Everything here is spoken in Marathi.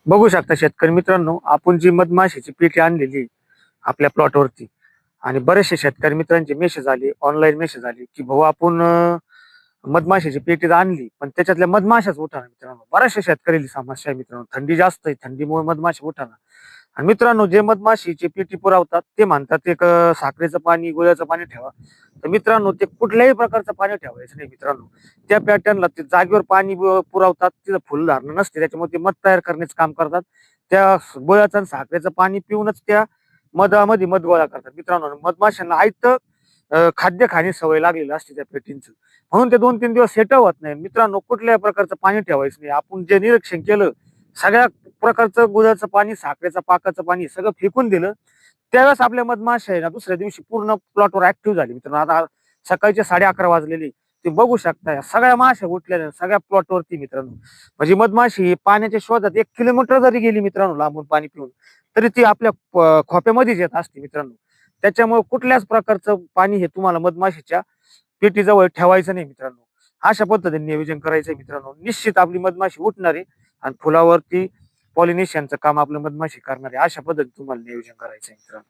बघू शकता शेतकरी मित्रांनो, आपण जी मधमाशीची पेटी आणलेली आपल्या प्लॉटवरती आणि बरेचसे शेतकरी मित्रांचे मेसेज आले, ऑनलाईन मेसेज आले, की भाऊ आपण मधमाशीची पेटी तर आणली, पण त्याच्यातल्या मधमाशाच उठाना मित्रांनो. बऱ्याचशा शेतकऱ्याची समस्या आहे मित्रांनो. थंडी जास्त आहे, थंडीमुळे मधमाशी उठाना. आणि मित्रांनो, जे मधमाशीची पेटी पुरवतात ते म्हणतात एक साखरेचं पाणी, गुळाचं पाणी ठेवा. तर मित्रांनो, ते कुठल्याही प्रकारचं पाणी ठेवायचं नाही मित्रांनो. त्या पॅटर्नला ते जागेवर पाणी पुरवतात, तिथं फुलधारणा नसते, त्याच्यामुळे ते मध तयार करण्याचं काम करतात. त्या गुळाचं आणि साखरेचं पाणी पिऊनच त्या मधामध्ये मध गोळा करतात मित्रांनो. मधमाशांना आयतं खाद्य खाण्याची सवय लागलेली असते त्या पेटींचं. म्हणून ते 2-3 दिवस सेट होत नाही मित्रांनो. कुठल्याही प्रकारचं पाणी ठेवायचं नाही. आपण जे निरीक्षण केलं, सगळ्या प्रकारचं गुळाचं पाणी, साखरेचं पाकाचं पाणी सगळं फेकून दिलं. त्यावेळेस आपल्या मधमाशा आहे ना, दुसऱ्या दिवशी पूर्ण प्लॉटवर ऍक्टिव्ह झाली मित्रांनो. आता सकाळचे 11:30 वाजलेले. ते बघू शकता, सगळ्या माश्या उठलेल्या सगळ्या प्लॉटवरती मित्रांनो. म्हणजे मधमाशी पाण्याच्या शोधात 1 किलोमीटर जरी गेली मित्रांनो लांबून पाणी पिऊन, तरी ती आपल्या खोप्यामध्येच येत असते मित्रांनो. त्याच्यामुळे कुठल्याच प्रकारचं पाणी हे तुम्हाला मधमाशीच्या पेटीजवळ ठेवायचं नाही मित्रांनो. अशा पद्धतीने नियोजन करायचंय मित्रांनो. निश्चित आपली मधमाशी उठणार आहे आणि फुलावरती पॉलिनेशनचं काम आपलं मधमाशी करणार आहे. अशा पद्धतीने तुम्हाला नियोजन करायचंय मित्रांनो.